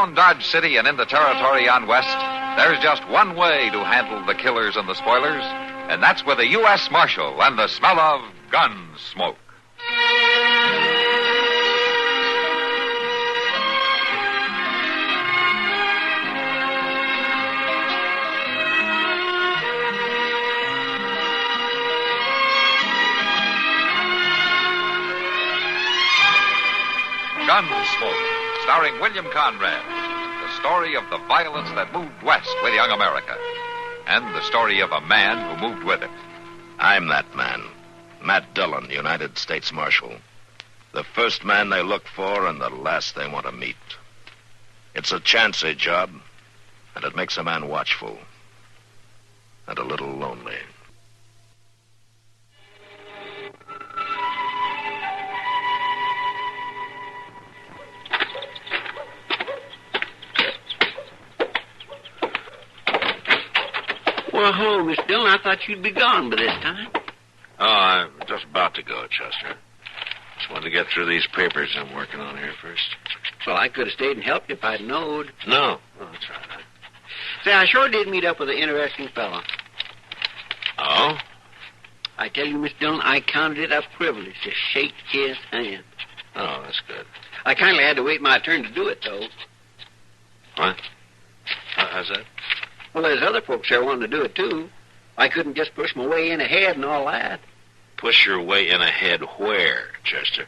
Around Dodge City and in the territory on West, there's just one way to handle the killers and the spoilers, and that's with a U.S. Marshal and the smell of Gunsmoke. Gunsmoke, starring William Conrad. The story of the violence that moved west with young America. And the story of a man who moved with it. I'm that man. Matt Dillon, United States Marshal. The first man they look for and the last they want to meet. It's a chancy job, and it makes a man watchful. And a little lonely. Well, hello, Miss Dillon. I thought you'd be gone by this time. Oh, I'm just about to go, Chester. Just wanted to get through these papers I'm working on here first. Well, I could have stayed and helped you if I'd knowed. No. Oh, that's right. Say, I sure did meet up with an interesting fellow. Oh? I tell you, Miss Dillon, I counted it a privilege to shake his hand. Oh, that's good. I kindly had to wait my turn to do it, though. What? How's that? Well, there's other folks there wanting to do it, too. I couldn't just push my way in ahead and all that. Push your way in ahead where, Chester?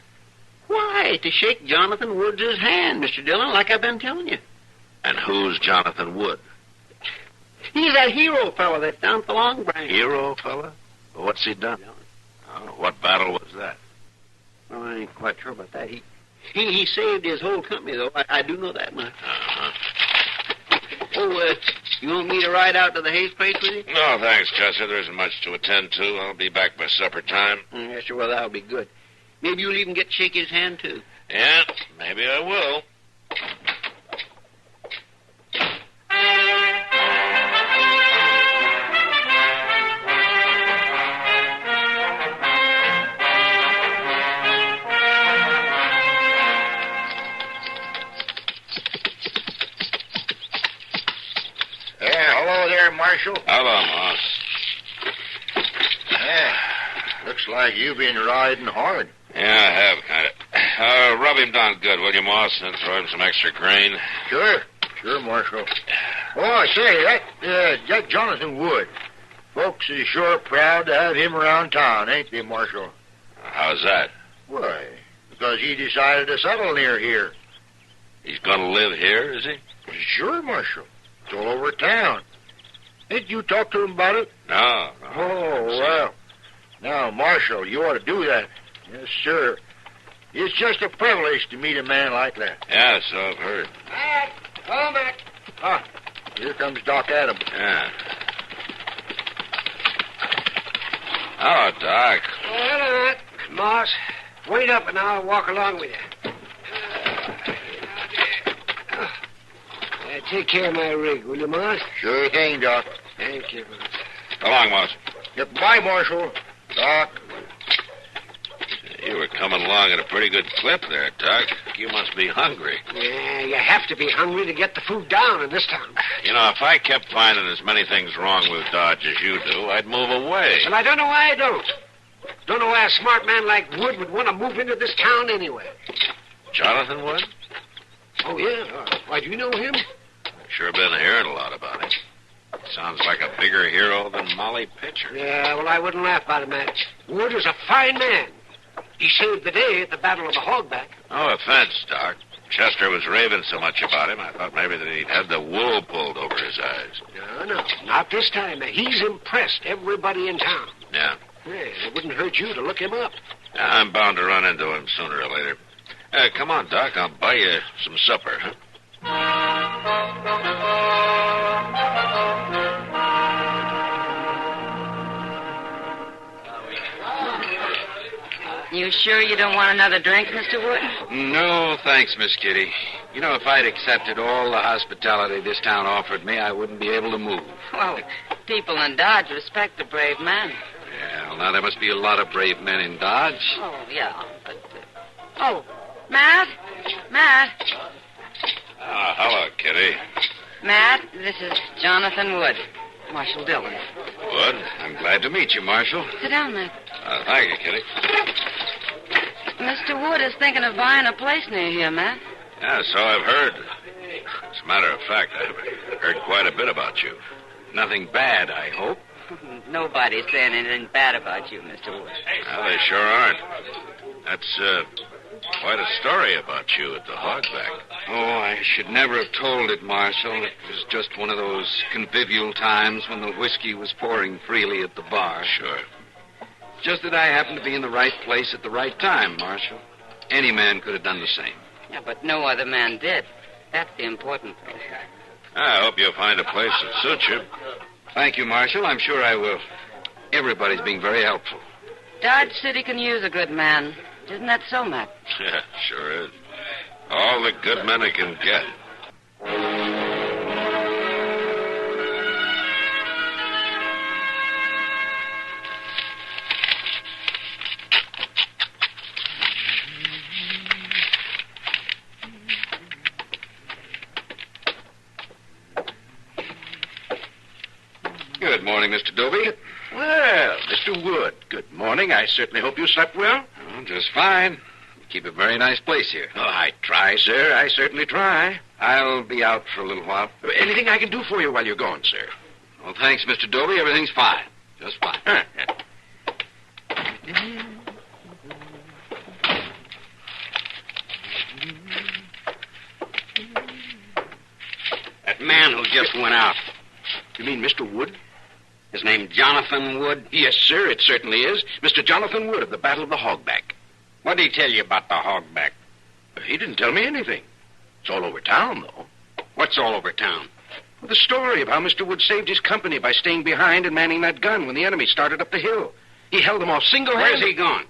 Why, to shake Jonathan Woods' hand, Mr. Dillon, like I've been telling you. And who's Jonathan Wood? He's that hero fellow that's down at the Long Branch. Hero fella? Well, what's he done? Oh, what battle was that? Well, I ain't quite sure about that. He saved his whole company, though. I do know that much. Uh-huh. Oh, you want me to ride out to the Hayes place with you? No, thanks, Chester. There isn't much to attend to. I'll be back by supper time. Yes, sir. Well, that'll be good. Maybe you'll even get to shake his hand, too. Yeah, maybe I will. Marshal? Hello, Moss. Yeah, looks like you've been riding hard. Yeah, I have, kind of. Rub him down good, will you, Moss, and throw him some extra grain? Sure, Marshal. Oh, I say, that Jonathan Wood. Folks is sure proud to have him around town, ain't they, Marshal? How's that? Why, because he decided to settle near here. He's going to live here, is he? Sure, Marshal. It's all over town. Did you talk to him about it? No. Oh, well. Now, Marshal, you ought to do that. Yes, sir. It's just a privilege to meet a man like that. Yeah, so I've heard. Matt! Oh, Matt! Ah, here comes Doc Adams. Yeah. Hello, Doc. Oh, hello, Matt. Moss, wait up and I'll walk along with you. Take care of my rig, will you, Moss? Sure thing, Doc. Thank you, Moss. So long, Moss. Goodbye, Marshal. Doc. You were coming along at a pretty good clip there, Doc. You must be hungry. Yeah, you have to be hungry to get the food down in this town. You know, if I kept finding as many things wrong with Dodge as you do, I'd move away. Well, I don't know why I don't. Don't know why a smart man like Wood would want to move into this town anyway. Jonathan Wood? Oh, yeah? Why, do you know him? Sure been hearing a lot about him. Sounds like a bigger hero than Molly Pitcher. Yeah, well, I wouldn't laugh about him, Matt. Wood is a fine man. He saved the day at the Battle of the Hogback. No offense, Doc. Chester was raving so much about him, I thought maybe that he'd had the wool pulled over his eyes. No, not this time. He's impressed everybody in town. Yeah. Yeah, it wouldn't hurt you to look him up. I'm bound to run into him sooner or later. Come on, Doc. I'll buy you some supper, huh? You sure you don't want another drink, Mr. Wood? No, thanks, Miss Kitty. You know, if I'd accepted all the hospitality this town offered me, I wouldn't be able to move. Well, people in Dodge respect a brave man. Yeah, well, now there must be a lot of brave men in Dodge. Oh, yeah, but... Oh, Matt? Matt? Hello, Kitty. Matt, this is Jonathan Wood. Marshal Dillon. Wood, I'm glad to meet you, Marshal. Sit down, Matt. Thank you, Kitty. Mr. Wood is thinking of buying a place near here, Matt. Yeah, so I've heard. As a matter of fact, I've heard quite a bit about you. Nothing bad, I hope. Nobody's saying anything bad about you, Mr. Wood. Well, they sure aren't. That's quite a story about you at the Hogback. Oh, I should never have told it, Marshal. It was just one of those convivial times when the whiskey was pouring freely at the bar. Sure. Just that I happened to be in the right place at the right time, Marshal. Any man could have done the same. Yeah, but no other man did. That's the important thing. I hope you'll find a place that suits you. Thank you, Marshal. I'm sure I will. Everybody's being very helpful. Dodge City can use a good man. Isn't that so, Matt? Yeah, sure is. All the good men it can get. Good morning, Mr. Dobie. Well, Mr. Wood, good morning. I certainly hope you slept well. Oh, just fine. You keep a very nice place here. Oh, I try, sir. I certainly try. I'll be out for a little while. Anything I can do for you while you're gone, sir? Well, thanks, Mr. Dobie. Everything's fine. Just fine. That man who just went out. You mean Mr. Wood? His name Jonathan Wood? Yes, sir, it certainly is. Mr. Jonathan Wood of the Battle of the Hogback. What did he tell you about the Hogback? He didn't tell me anything. It's all over town, though. What's all over town? Well, the story of how Mr. Wood saved his company by staying behind and manning that gun when the enemy started up the hill. He held them off single-handed. Where's he gone?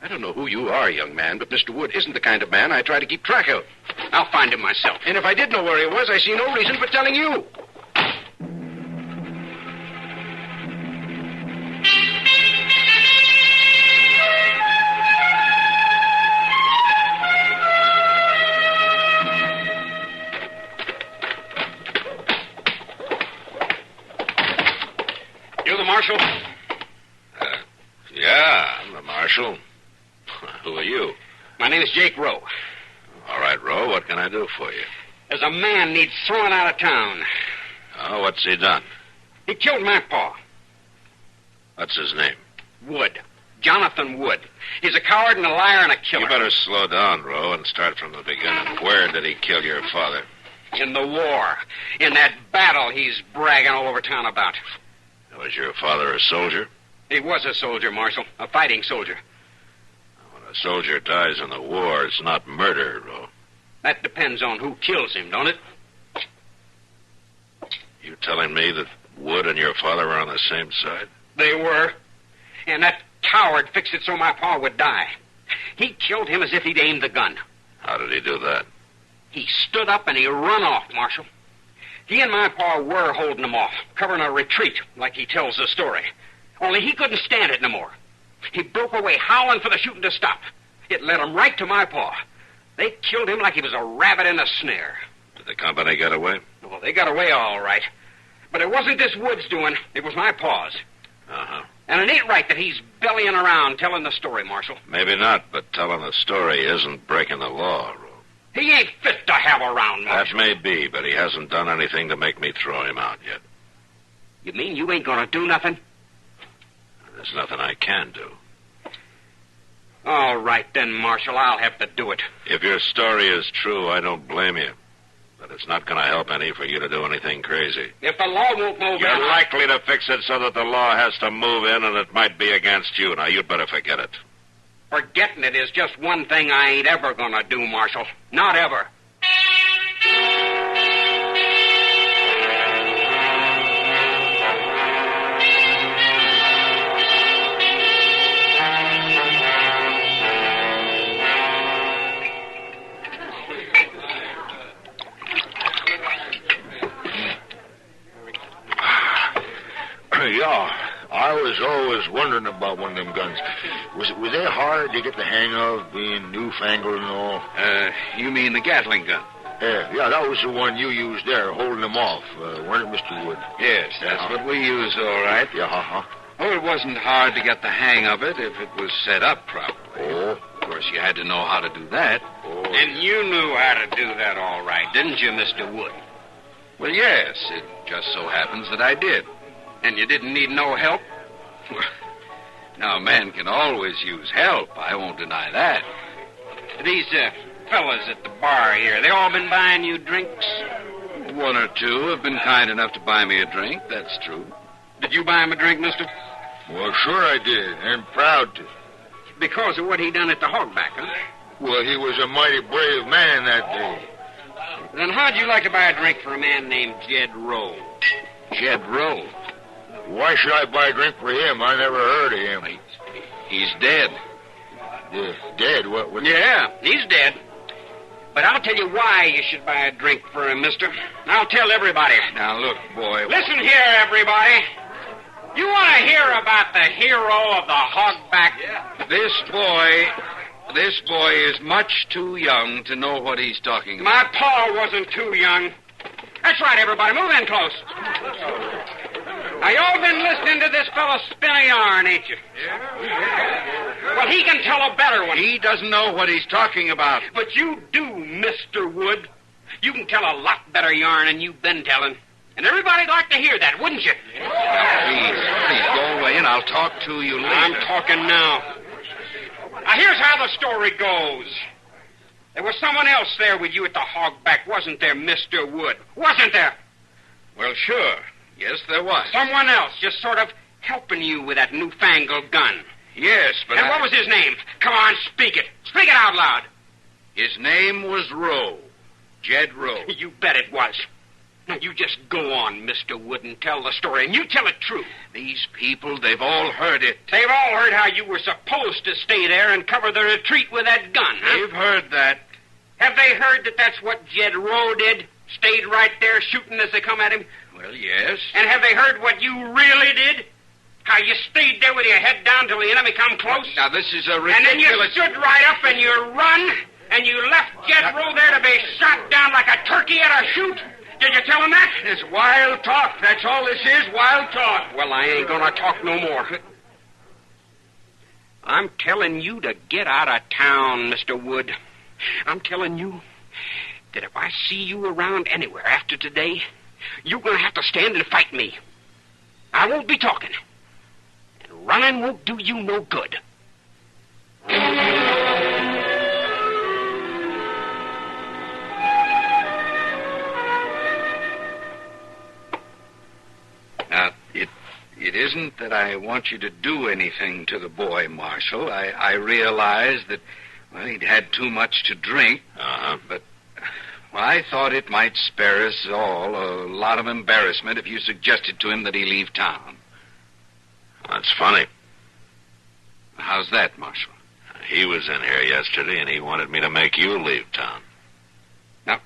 I don't know who you are, young man, but Mr. Wood isn't the kind of man I try to keep track of. I'll find him myself. And if I did know where he was, I see no reason for telling you. You the marshal? Yeah, I'm the marshal. Who are you? My name is Jake Rowe. All right, Roe, what can I do for you? There's a man needs thrown out of town. Oh, what's he done? He killed my pa. What's his name? Wood. Jonathan Wood. He's a coward and a liar and a killer. You better slow down, Roe, and start from the beginning. Where did he kill your father? In the war. In that battle he's bragging all over town about. Was your father a soldier? He was a soldier, Marshal. A fighting soldier. When a soldier dies in the war, it's not murder, Roe. That depends on who kills him, don't it? You telling me that Wood and your father were on the same side? They were. And that coward fixed it so my pa would die. He killed him as if he'd aimed the gun. How did he do that? He stood up and he run off, Marshal. He and my pa were holding him off, covering a retreat, like he tells the story. Only he couldn't stand it no more. He broke away, howling for the shooting to stop. It led him right to my pa. They killed him like he was a rabbit in a snare. Did the company get away? Well, they got away all right. But it wasn't this Woods doing. It was my pa's. Uh-huh. And it ain't right that he's bellying around telling the story, Marshal. Maybe not, but telling the story isn't breaking the law, Roe. He ain't fit to have around, Marshal. That may be, but he hasn't done anything to make me throw him out yet. You mean you ain't gonna do nothing? There's nothing I can do. All right, then, Marshal, I'll have to do it. If your story is true, I don't blame you. But it's not going to help any for you to do anything crazy. If the law won't move You're in... likely to fix it so that the law has to move in, and it might be against you. Now, you'd better forget it. Forgetting it is just one thing I ain't ever gonna do, Marshal. Not ever. Yeah, I was always wondering about one of them guns. Was they hard to get the hang of, being newfangled and all? You mean the Gatling gun? Yeah, that was the one you used there, holding him off, weren't it, Mr. Wood? Yes, that's what we used, all right. Yeah, uh-huh. Oh, it wasn't hard to get the hang of it if it was set up properly. Oh. Of course, you had to know how to do that. Oh. And you knew how to do that all right, didn't you, Mr. Wood? Well, yes, it just so happens that I did. And you didn't need no help? Now, a man can always use help. I won't deny that. These fellas at the bar here, they all been buying you drinks? One or two have been kind enough to buy me a drink, that's true. Did you buy him a drink, mister? Well, sure I did, and proud to. Because of what he done at the Hogback, huh? Well, he was a mighty brave man that day. Then how'd you like to buy a drink for a man named Jed Rowe? Jed Rowe? Why should I buy a drink for him? I never heard of him. He's dead. Dead? What? Yeah, he's dead. But I'll tell you why you should buy a drink for him, mister. I'll tell everybody. Now, look, boy. Listen here, everybody. You want to hear about the hero of the Hogback? Yeah. This boy is much too young to know what he's talking about. My pa wasn't too young. That's right, everybody. Move in close. Now, y'all been listening to this fellow spin a yarn, ain't you? Yeah. Well, he can tell a better one. He doesn't know what he's talking about. But you do, Mr. Wood. You can tell a lot better yarn than you've been telling. And everybody'd like to hear that, wouldn't you? Please go away and I'll talk to you later. I'm talking now. Now, here's how the story goes. There was someone else there with you at the Hogback, wasn't there, Mr. Wood? Wasn't there? Well, sure. Yes, there was. Someone else just sort of helping you with that newfangled gun. Yes, but And what was his name? Come on, speak it. Speak it out loud. His name was Rowe. Jed Rowe. You bet it was. Now, you just go on, Mr. Wood, and tell the story, and you tell it true. These people, they've all heard it. They've all heard how you were supposed to stay there and cover the retreat with that gun, huh? They've heard that. Have they heard that that's what Jed Rowe did? Stayed right there shooting as they come at him? Well, yes. And have they heard what you really did? How you stayed there with your head down till the enemy come close? Now, this is a ridiculous... And then you stood right up and you run, and you left Jed Rowe there to be shot down like a turkey at a shoot? Did you tell him that? It's wild talk. That's all this is, wild talk. Well, I ain't gonna talk no more. I'm telling you to get out of town, Mr. Wood. I'm telling you that if I see you around anywhere after today, you're gonna have to stand and fight me. I won't be talking. And running won't do you no good. Now, it isn't that I want you to do anything to the boy, Marshal. I realize that, well, he'd had too much to drink. But well, I thought it might spare us all a lot of embarrassment if you suggested to him that he leave town. That's funny. How's that, Marshal? He was in here yesterday, and he wanted me to make you leave town. Now,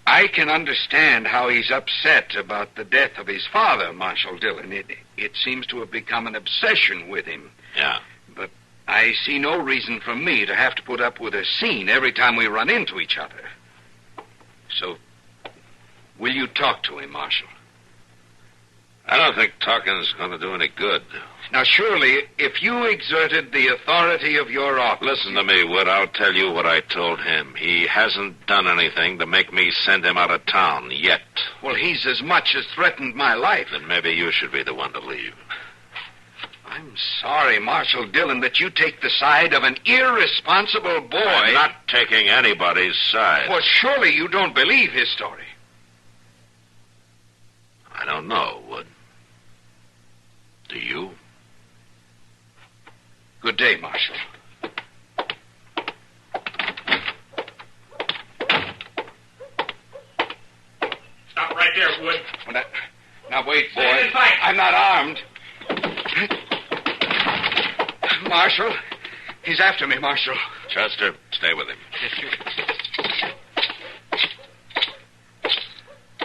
I can understand how he's upset about the death of his father, Marshal Dillon. It seems to have become an obsession with him. Yeah. But I see no reason for me to have to put up with a scene every time we run into each other. So, will you talk to him, Marshal? I don't think talking's going to do any good. Now, surely, if you exerted the authority of your office... Listen to me, Wood. I'll tell you what I told him. He hasn't done anything to make me send him out of town yet. Well, he's as much as threatened my life. Then maybe you should be the one to leave. I'm sorry, Marshal Dillon, that you take the side of an irresponsible boy. I'm not taking anybody's side. Well, surely you don't believe his story. I don't know, Wood. Do you? Good day, Marshal. Stop right there, Wood. Well, now, wait, boy. Stand and fight. I'm not armed. Marshal, he's after me, Marshal. Chester, stay with him.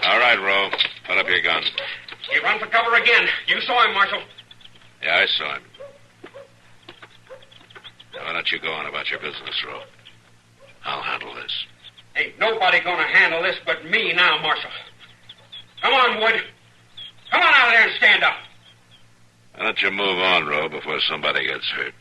All right, Rowe. Put up your gun. He run for cover again. You saw him, Marshal. Yeah, I saw him. Now, why don't you go on about your business, Rowe? I'll handle this. Ain't nobody gonna handle this but me now, Marshal. Come on, Wood. Come on out there and stand up. Why don't you move on, Roe, before somebody gets hurt?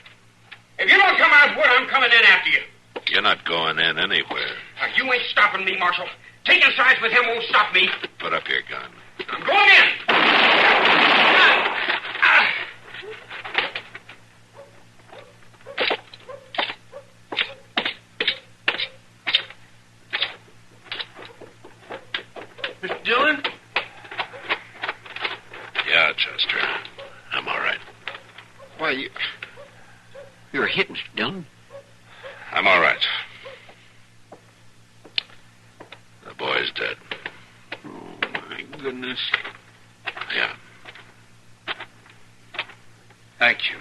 If you don't come out, Wood, I'm coming in after you. You're not going in anywhere. Now, you ain't stopping me, Marshal. Taking sides with him won't stop me. Put up your gun. I'm going in. Mr. Dillon? Yeah, Chester. I'm all right. Why, you're hit, Mr. Dillon. I'm all right. The boy's dead. Oh, my goodness. Yeah. Thank you.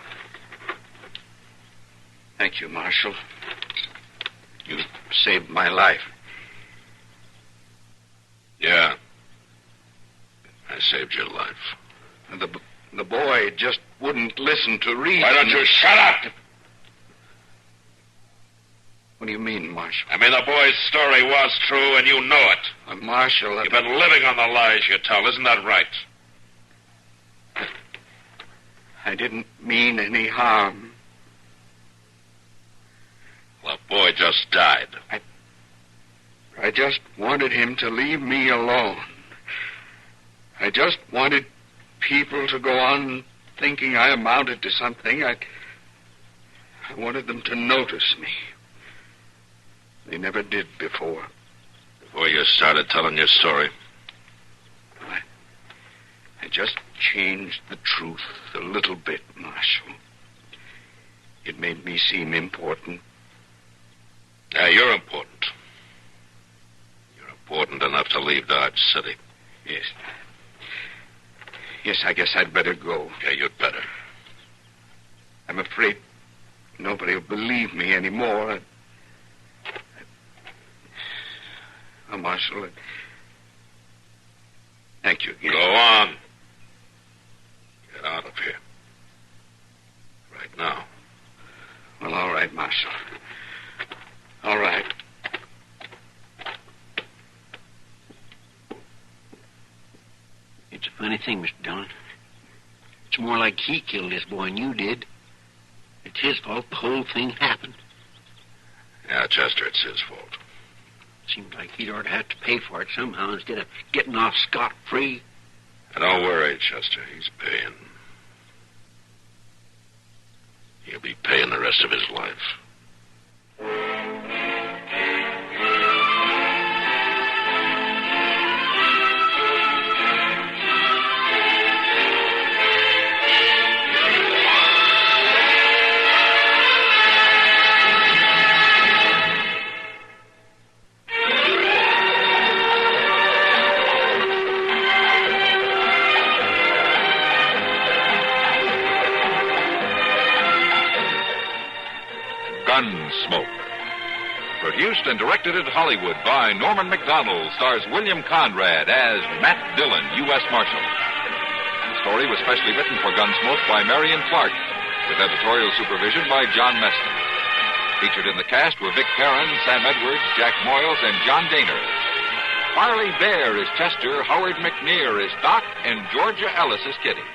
Thank you, Marshal. You saved my life. Yeah. I saved your life. The boy just wouldn't listen to reason. Why don't you shut up? What do you mean, Marshal? I mean, the boy's story was true, and you know it. Marshal, You've been living on the lies you tell. Isn't that right? I didn't mean any harm. Well, the boy just died. I just wanted him to leave me alone. I just wanted people to go on thinking I amounted to something. I wanted them to notice me. They never did before. Before you started telling your story? I just changed the truth a little bit, Marshal. It made me seem important. Yeah, you're important. You're important enough to leave Dodge City. Yes. Yes, I guess I'd better go. Yeah, you'd better. I'm afraid nobody will believe me anymore. Marshal, thank you again. Go on. Get out of here. Right now. Well, all right, Marshal. All right. It's a funny thing, Mr. Dillon. It's more like he killed this boy than you did. It's his fault the whole thing happened. Yeah, Chester, it's his fault. Seems like he'd ought to have to pay for it somehow instead of getting off scot-free. Don't worry, Chester. He's paying. He'll be paying the rest of his life. Gunsmoke. Produced and directed at Hollywood by Norman Macdonald, stars William Conrad as Matt Dillon, U.S. Marshal. The story was specially written for Gunsmoke by Marion Clark, with editorial supervision by John Meston. Featured in the cast were Vic Perrin, Sam Edwards, Jack Moyles, and John Daner. Farley Bear is Chester, Howard McNear is Doc, and Georgia Ellis is Kitty.